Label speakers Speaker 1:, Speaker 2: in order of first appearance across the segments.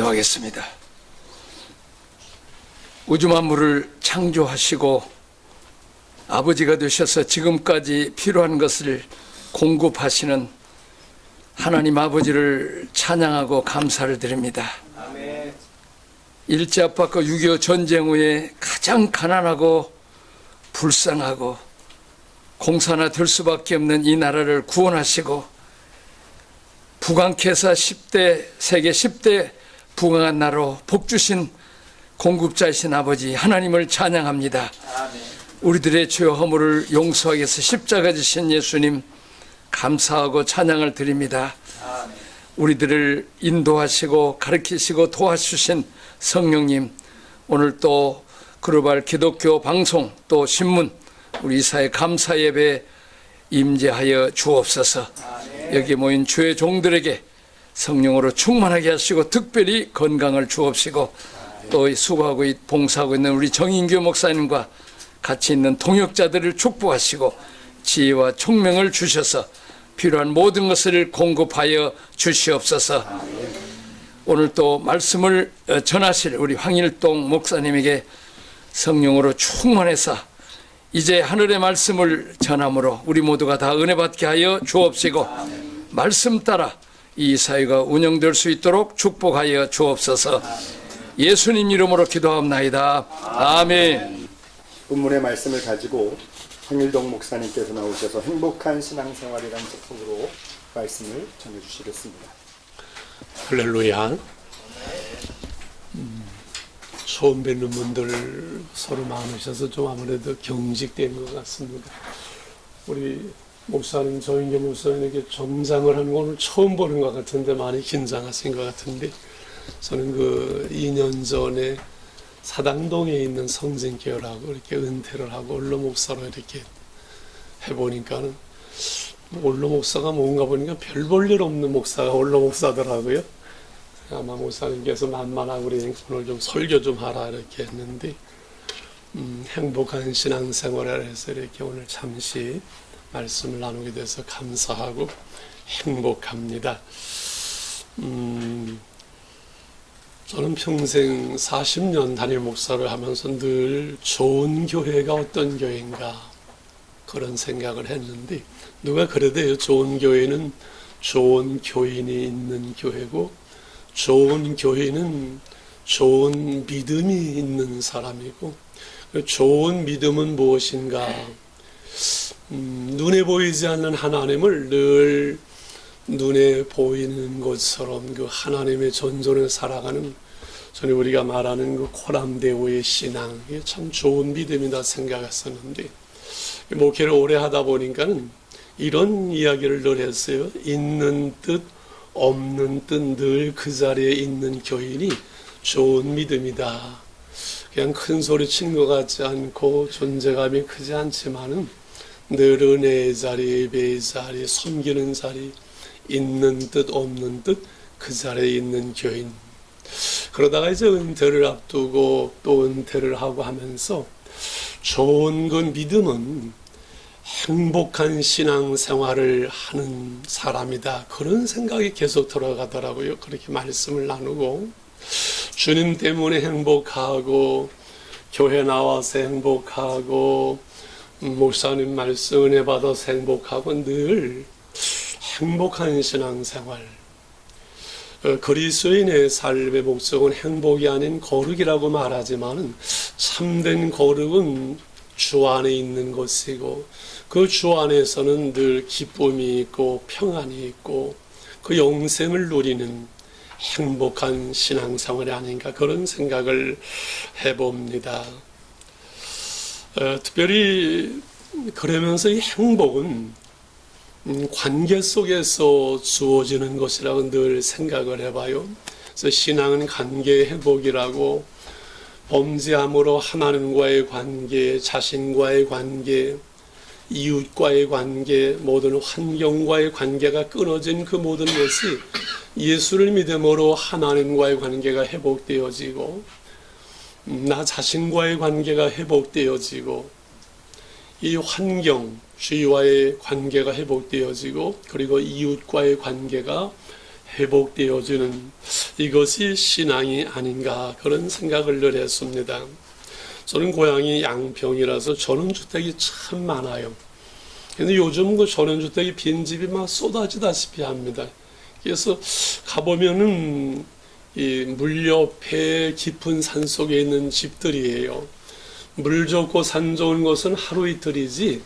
Speaker 1: 기도하겠습니다. 우주 만물을 창조하시고 아버지가 되셔서 지금까지 필요한 것을 공급하시는 하나님 아버지를 찬양하고 감사를 드립니다.
Speaker 2: 아멘.
Speaker 1: 일제압박과 6.25 전쟁 후에 가장 가난하고 불쌍하고 공산화 될 수밖에 없는 이 나라를 구원하시고 부강케사 10대 세계 10대 부강한 나라로 복주신 공급자이신 아버지 하나님을 찬양합니다.
Speaker 2: 아멘.
Speaker 1: 우리들의 죄와 허물을 용서하기 위해서 십자가 지신 예수님 감사하고 찬양을 드립니다.
Speaker 2: 아멘.
Speaker 1: 우리들을 인도하시고 가르치시고 도와주신 성령님, 오늘 또 글로벌 기독교 방송 또 신문 우리 이사의 감사 예배에 임재하여 주옵소서.
Speaker 2: 아멘.
Speaker 1: 여기 모인 주의 종들에게 성령으로 충만하게 하시고 특별히 건강을 주옵시고 또 수고하고 봉사하고 있는 우리 정인교 목사님과 같이 있는 동역자들을 축복하시고 지혜와 총명을 주셔서 필요한 모든 것을 공급하여 주시옵소서. 오늘 또 말씀을 전하실 우리 황일동 목사님에게 성령으로 충만해서 이제 하늘의 말씀을 전함으로 우리 모두가 다 은혜 받게 하여 주옵시고 말씀 따라 이 사회가 운영될 수 있도록 축복하여 주옵소서. 예수님 이름으로 기도합나이다. 아멘.
Speaker 3: 본문의 말씀을 가지고 황일동 목사님께서 나오셔서 행복한 신앙생활이라는 제목으로 말씀을 전해주시겠습니다.
Speaker 4: 할렐루야. 처음 뵙는 분들 서로 많으셔서 좀 아무래도 경직된 것 같습니다. 우리 목사님, 정인교 목사님에게 점장을 하는 거 오늘 처음 보는 것 같은데 많이 긴장하신 것 같은데, 저는 그 2년 전에 사당동에 있는 성진교회라고 이렇게 은퇴를 하고 원로 목사로 이렇게 해보니까는 원로 목사가 뭔가 보니까 별 볼 일 없는 목사가 원로 목사더라고요. 아마 목사님께서 만만하고 그러니까 오늘 좀 설교 좀 하라 이렇게 했는데 행복한 신앙생활을 해서 이렇게 오늘 잠시 말씀을 나누게 돼서 감사하고 행복합니다. 저는 평생 40년 담임 목사를 하면서 늘 좋은 교회가 어떤 교회인가 그런 생각을 했는데, 누가 그래도요, 좋은 교회는 좋은 교인이 있는 교회고 좋은 교회는 좋은 믿음이 있는 사람이고, 좋은 믿음은 무엇인가? 눈에 보이지 않는 하나님을 늘 눈에 보이는 것처럼 그 하나님의 전존을 살아가는, 전에 우리가 말하는 그 코람데오의 신앙, 이게 참 좋은 믿음이다 생각했었는데, 목회를 오래 하다 보니까는 이런 이야기를 늘 했어요. 있는 뜻 없는 뜻 늘 그 자리에 있는 교인이 좋은 믿음이다. 그냥 큰 소리 친 것 같지 않고 존재감이 크지 않지만은 늘 은혜의 자리, 예배의 자리, 섬기는 자리, 있는 뜻 없는 뜻 그 자리에 있는 교인. 그러다가 이제 은퇴를 앞두고 또 은퇴를 하고 하면서 좋은 그 믿음은 행복한 신앙생활을 하는 사람이다, 그런 생각이 계속 들어가더라고요. 그렇게 말씀을 나누고 주님 때문에 행복하고 교회 나와서 행복하고 목사님 말씀 은혜 받아서 행복하고 늘 행복한 신앙생활. 그리스도인의 삶의 목적은 행복이 아닌 거룩이라고 말하지만 참된 거룩은 주 안에 있는 것이고 그 주 안에서는 늘 기쁨이 있고 평안이 있고 그 영생을 누리는 행복한 신앙생활이 아닌가 그런 생각을 해봅니다. 특별히 그러면서 이 행복은 관계 속에서 주어지는 것이라고 늘 생각을 해봐요. 그래서 신앙은 관계 회복이라고, 범죄함으로 하나님과의 관계, 자신과의 관계, 이웃과의 관계, 모든 환경과의 관계가 끊어진 그 모든 것이 예수를 믿음으로 하나님과의 관계가 회복되어지고, 나 자신과의 관계가 회복되어지고, 이 환경, 주위와의 관계가 회복되어지고, 그리고 이웃과의 관계가 회복되어지는 이것이 신앙이 아닌가 그런 생각을 늘 했습니다. 저는 고향이 양평이라서 전원주택이 참 많아요. 근데 요즘 그 전원주택이 빈집이 막 쏟아지다시피 합니다. 그래서 가보면은 이 물 옆에 깊은 산 속에 있는 집들이에요. 물 좋고 산 좋은 것은 하루 이틀이지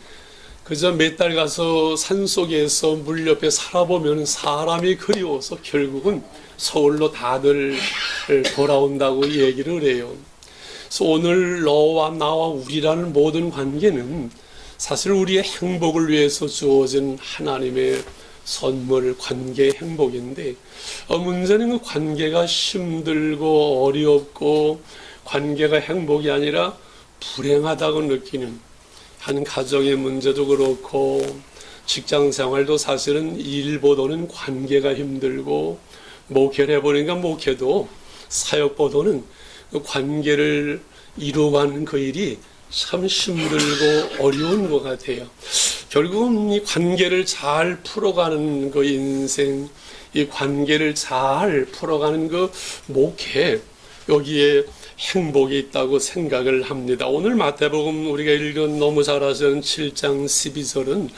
Speaker 4: 그저 몇 달 가서 산 속에서 물 옆에 살아보면 사람이 그리워서 결국은 서울로 다들 돌아온다고 얘기를 해요. 그래서 오늘 너와 나와 우리라는 모든 관계는 사실 우리의 행복을 위해서 주어진 하나님의 선물, 관계의 행복인데 문제는 그 관계가 힘들고 어렵고 관계가 행복이 아니라 불행하다고 느끼는 한 가정의 문제도 그렇고 직장 생활도 사실은 일보다는 관계가 힘들고 목회를 해보니까 목회도 사역보다는 그 관계를 이루어가는 그 일이 참 힘들고 어려운 것 같아요. 결국은 이 관계를 잘 풀어가는 그 인생, 이 관계를 잘 풀어가는 그 목회, 여기에 행복이 있다고 생각을 합니다. 오늘 마태복음 우리가 읽은 너무 잘 아시는 7장 12절은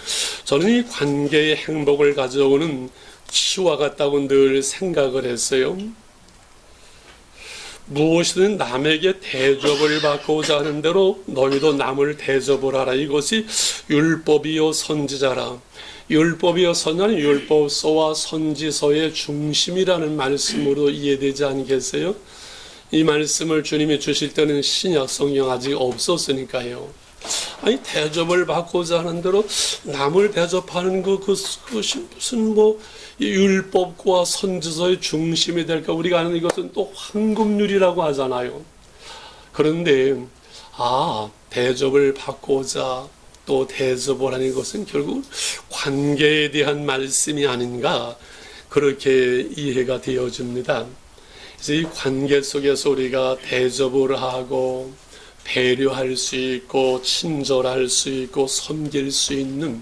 Speaker 4: 저는 이 관계의 행복을 가져오는 치와 같다고 늘 생각을 했어요. 무엇이든 남에게 대접을 받고자 하는 대로 너희도 남을 대접을 하라. 이것이 율법이요 선지자라. 율법이요 선지자는 율법서와 선지서의 중심이라는 말씀으로 이해되지 않겠어요? 이 말씀을 주님이 주실 때는 신약 성경 아직 없었으니까요. 아니 대접을 받고자 하는 대로 남을 대접하는 그것이 무슨 이 율법과 선지서의 중심이 될까? 우리가 아는 이것은 또 황금률이라고 하잖아요. 그런데 대접을 받고자 또 대접을 하는 것은 결국 관계에 대한 말씀이 아닌가 그렇게 이해가 되어집니다. 그래서 이 관계 속에서 우리가 대접을 하고 배려할 수 있고 친절할 수 있고 섬길 수 있는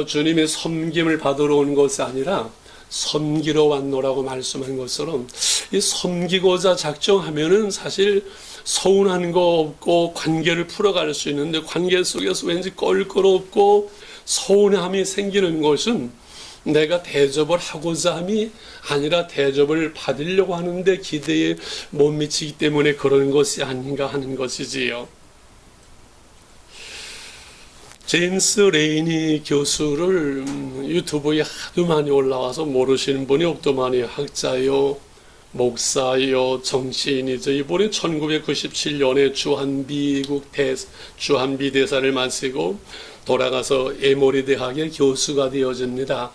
Speaker 4: 주님의 섬김을 받으러 온 것이 아니라 섬기러 왔노라고 말씀한 것처럼 이 섬기고자 작정하면은 사실 서운한 거 없고 관계를 풀어갈 수 있는데 관계 속에서 왠지 껄끄럽고 서운함이 생기는 것은 내가 대접을 하고자 함이 아니라 대접을 받으려고 하는데 기대에 못 미치기 때문에 그런 것이 아닌가 하는 것이지요. 제임스 레이니 교수를 유튜브에 하도 많이 올라와서 모르시는 분이 없더만요. 학자요, 목사요, 정치인이죠. 이분이 1997년에 주한비 대사를 마치고 돌아가서 에모리 대학의 교수가 되어집니다.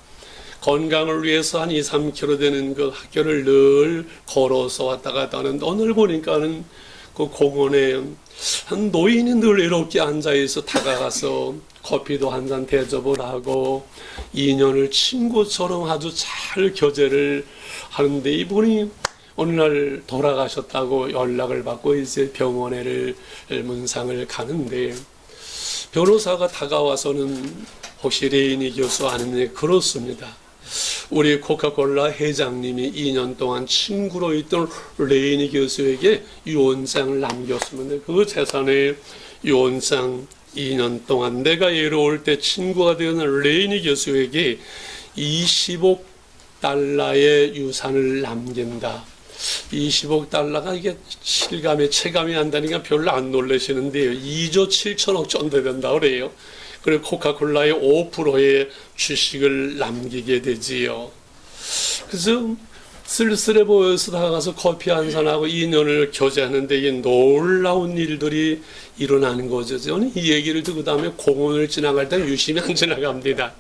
Speaker 4: 건강을 위해서 한 2, 3km 되는 그 학교를 늘 걸어서 왔다 갔다 하는데 오늘 보니까는 그 공원에 한 노인이 늘 이렇게 앉아있어 다가가서 커피도 한 잔 대접을 하고 인연을 친구처럼 아주 잘 교제를 하는데 이분이 어느 날 돌아가셨다고 연락을 받고 이제 병원에를 문상을 가는데 변호사가 다가와서는 혹시 레이니 교수 아느냐 그렇습니다. 우리 코카콜라 회장님이 2년 동안 친구로 있던 레이니 교수에게 유언장을 남겼으면 그 재산의 유언장 2년 동안 내가 예로올 때 친구가 되는 레이니 교수에게 20억 달러의 유산을 남긴다. 20억 달러가 이게 체감이 한다니까 별로 안 놀라시는데요. 2조 7천억 정도 된다 그래요. 그리고 코카콜라의 5%의 주식을 남기게 되지요. 그래서 쓸쓸해 보여서 다가가서 커피 한 잔하고 2년을 교제하는데 이게 놀라운 일들이 일어나는 거죠. 저는 이 얘기를 듣고 다음에 공원을 지나갈 때 유심히 안 지나갑니다.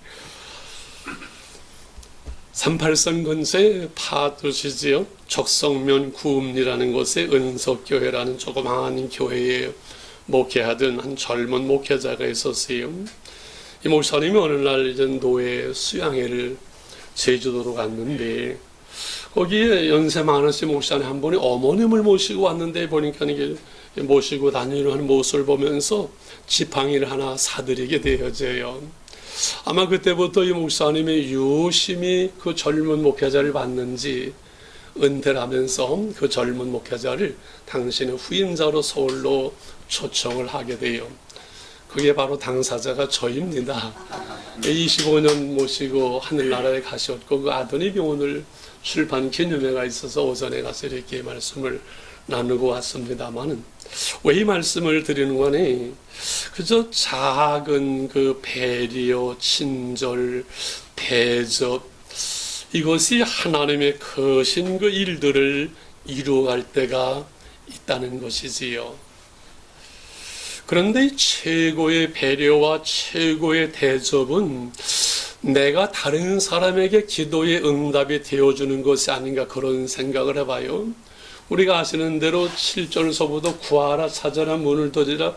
Speaker 4: 38선 근처에 파도시지요. 적성면 구음리라는 곳에 은석교회라는 조그마한 교회에 목회하던 한 젊은 목회자가 있었어요. 이 목사님이 어느 날 이제 노예 수양회를 제주도로 갔는데 거기에 연세 많으신 목사님 한 분이 어머님을 모시고 왔는데 보니까 이게 모시고 다니는 모습을 보면서 지팡이를 하나 사드리게 되어져요. 아마 그때부터 이 목사님이 유심히 그 젊은 목회자를 봤는지 은퇴를 하면서 그 젊은 목회자를 당신의 후임자로 서울로 초청을 하게 돼요. 그게 바로 당사자가 저입니다. 25년 모시고 하늘나라에 가셨고 그 아드님이 오늘 출판 기념회가 있어서 오전에 가서 이렇게 말씀을 나누고 왔습니다만은 왜 이 말씀을 드리는 거니? 그저 작은 그 배려, 친절, 대접 이것이 하나님의 크신 그 일들을 이루어갈 때가 있다는 것이지요. 그런데 이 최고의 배려와 최고의 대접은 내가 다른 사람에게 기도의 응답이 되어주는 것이 아닌가 그런 생각을 해봐요. 우리가 아시는 대로 7절서부터 구하라 찾아라 문을 두드리라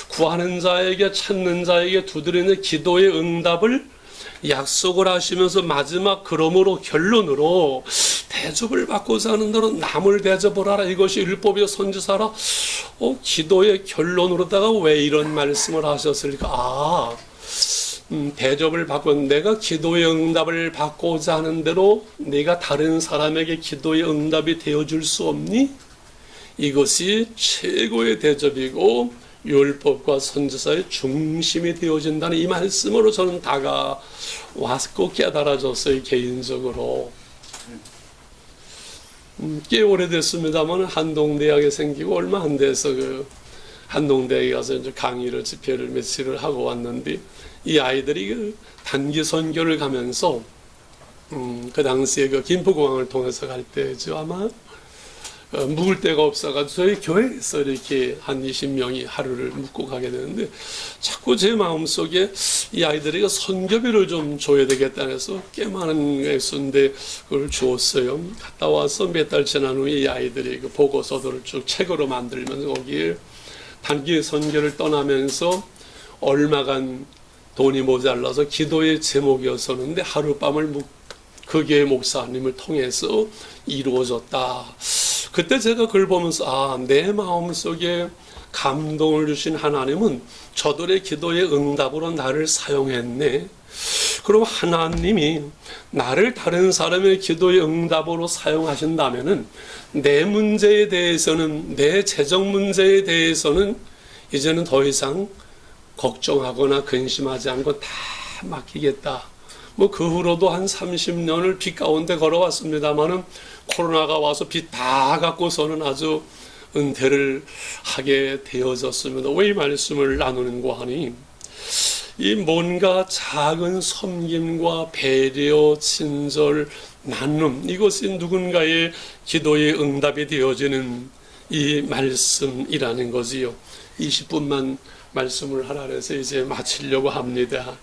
Speaker 4: 구하는 자에게 찾는 자에게 두드리는 기도의 응답을 약속을 하시면서 마지막 그러므로 결론으로 대접을 받고자 하는 대로 남을 대접을 하라 이것이 율법이요 선지자라 기도의 결론으로다가 왜 이런 말씀을 하셨을까? 대접을 받고 내가 기도의 응답을 받고자 하는 대로 내가 다른 사람에게 기도의 응답이 되어줄 수 없니? 이것이 최고의 대접이고 율법과 선지자의 중심이 되어진다는 이 말씀으로 저는 다가왔고 깨달아졌어요. 개인적으로 꽤 오래됐습니다만 한동대학에 생기고 얼마 안 돼서 그 한동대학에 가서 이제 강의를 집회를 며칠을 하고 왔는데 이 아이들이 그 단기 선교를 가면서 그 당시에 그 김포공항을 통해서 갈 때죠 아마 묵을 데가 없어가지고 저희 교회에서 이렇게 한 20명이 하루를 묵고 가게 되는데 자꾸 제 마음속에 이 아이들에게 선교비를 좀 줘야 되겠다 해서 꽤 많은 액수인데 그걸 주었어요. 갔다 와서 몇 달 지난 후에 이 아이들이 그 보고서들을 쭉 책으로 만들면서 거기에 단기 선교를 떠나면서 얼마간 돈이 모자라서 기도의 제목이었었는데 하룻밤을 그 교회 목사님을 통해서 이루어졌다. 그때 제가 그걸 보면서 내 마음속에 감동을 주신 하나님은 저들의 기도의 응답으로 나를 사용했네. 그럼 하나님이 나를 다른 사람의 기도의 응답으로 사용하신다면은 내 문제에 대해서는 내 재정 문제에 대해서는 이제는 더 이상 걱정하거나 근심하지 않고 다 맡기겠다. 그 후로도 한 30년을 빚 가운데 걸어왔습니다만은 코로나가 와서 빚 다 갖고서는 아주 은퇴를 하게 되어졌습니다. 왜 이 말씀을 나누는가 하니 이 뭔가 작은 섬김과 배려, 친절, 나눔 이것이 누군가의 기도의 응답이 되어지는 이 말씀이라는 거지요. 20분만 말씀을 하라 해서 이제 마치려고 합니다.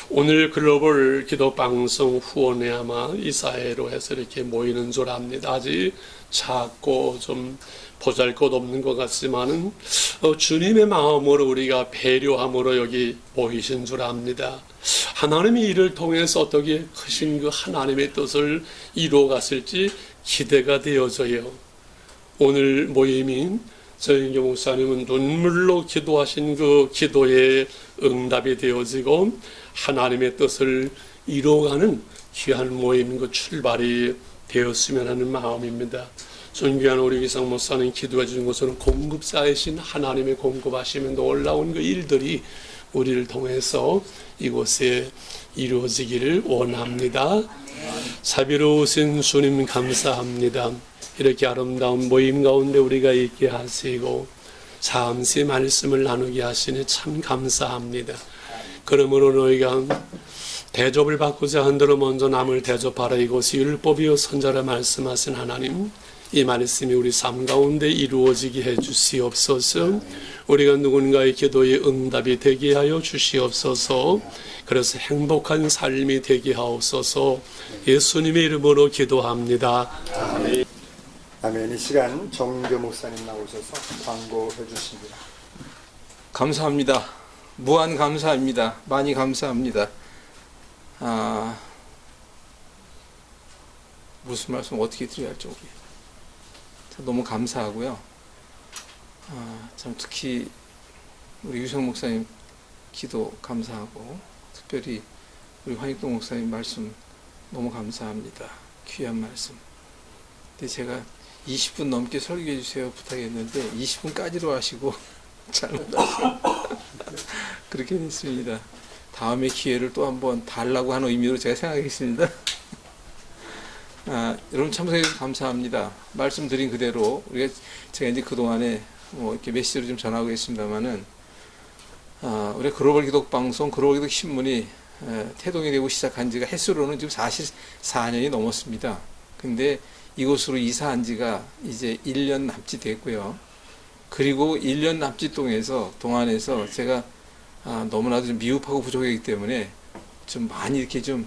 Speaker 4: 오늘 글로벌 기도방송 후원회 아마 이사회로 해서 이렇게 모이는 줄 압니다. 아직 작고 좀 보잘것없는 것 같지만은 주님의 마음으로 우리가 배려함으로 여기 모이신 줄 압니다. 하나님이 이를 통해서 어떻게 크신 그 하나님의 뜻을 이루어 갔을지 기대가 되어져요. 오늘 모임인 정인교 목사님은 눈물로 기도하신 그 기도의 응답이 되어지고 하나님의 뜻을 이루어가는 귀한 모임 그 출발이 되었으면 하는 마음입니다. 존귀한 우리 위상 목사님 기도해 주신 것은 공급자이신 하나님의 공급하시면 놀라운 그 일들이 우리를 통해서 이곳에 이루어지기를 원합니다. 자비로우신 주님 감사합니다. 이렇게 아름다운 모임 가운데 우리가 있게 하시고 잠시 말씀을 나누게 하시니 참 감사합니다. 그러므로 너희가 대접을 받고자 한 대로 먼저 남을 대접하라. 이것이 율법이요 선지자라 말씀하신 하나님, 이 말씀이 우리 삶 가운데 이루어지게 해 주시옵소서. 우리가 누군가의 기도에 응답이 되게 하여 주시옵소서. 그래서 행복한 삶이 되게 하옵소서. 예수님의 이름으로 기도합니다.
Speaker 3: 아멘. 이 시간 정인교 목사님 나오셔서 광고해 주십니다.
Speaker 2: 감사합니다. 무한 감사합니다. 많이 감사합니다. 무슨 말씀 어떻게 드려야 할지 모르겠어요. 너무 감사하고요. 참 특히 우리 유성 목사님 기도 감사하고 특별히 우리 황익동 목사님 말씀 너무 감사합니다. 귀한 말씀. 근데 제가 20분 넘게 설교해 주세요 부탁했는데 20분까지로 하시고 잘못하시고 그렇게 됐습니다. 다음에 기회를 또 한번 달라고 하는 의미로 제가 생각하겠습니다. 여러분 참석해 주셔서 감사합니다. 말씀드린 그대로 제가 이제 그동안에 뭐 이렇게 메시지로 좀 전하고 있습니다만은 우리 글로벌 기독 방송, 글로벌 기독 신문이 태동이 되고 시작한 지가 횟수로는 지금 44년이 넘었습니다. 근데 이곳으로 이사한 지가 이제 1년 남짓 됐고요. 그리고 1년 남짓 동안에서 제가 너무나도 좀 미흡하고 부족하기 때문에 좀 많이 이렇게 좀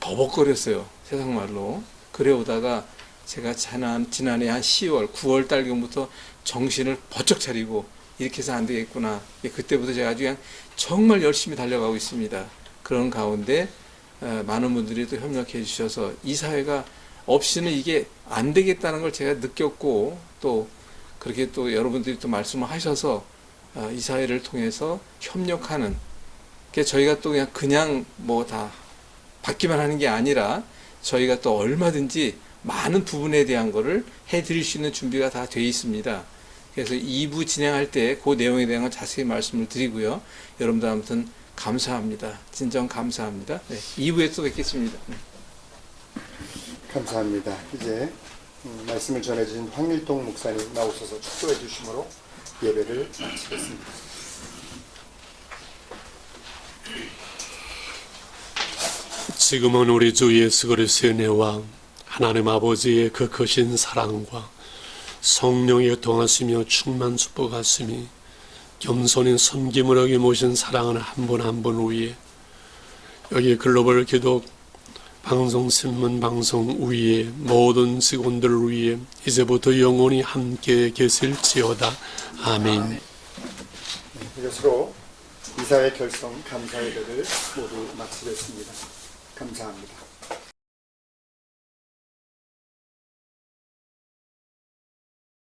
Speaker 2: 버벅거렸어요. 세상 말로. 그래 오다가 제가 지난해 한 10월, 9월 달경부터 정신을 번쩍 차리고 이렇게 해서 안 되겠구나. 그때부터 제가 아주 그냥 정말 열심히 달려가고 있습니다. 그런 가운데 많은 분들이 또 협력해 주셔서 이 사회가 없이는 이게 안 되겠다는 걸 제가 느꼈고 또 그렇게 또 여러분들이 또 말씀을 하셔서 이 사회를 통해서 협력하는 저희가 또 그냥 뭐 다 받기만 하는 게 아니라 저희가 또 얼마든지 많은 부분에 대한 거를 해드릴 수 있는 준비가 다 되어 있습니다. 그래서 2부 진행할 때 그 내용에 대한 건 자세히 말씀을 드리고요. 여러분들 아무튼 감사합니다. 진정 감사합니다. 네, 2부에 또 뵙겠습니다.
Speaker 3: 감사합니다. 이제 말씀을 전해주신 황일동 목사님 나오셔서 축도해 주심으로 예배를 마치겠습니다.
Speaker 4: 지금은 우리 주 예수 그리스도의 은혜와 하나님 아버지의 그 크신 사랑과 성령의 동하시며 충만 축복하심이 겸손인 섬김을 여기 모신 사랑하는 한 분 한 분 위에 여기 글로벌 기독 방송신문 방송 위에 모든 직원들 위에 이제부터 영원히 함께 계실지어다. 아멘.
Speaker 3: 이것으로 이사회 결성 감사 예배를 모두 마치겠습니다. 감사합니다.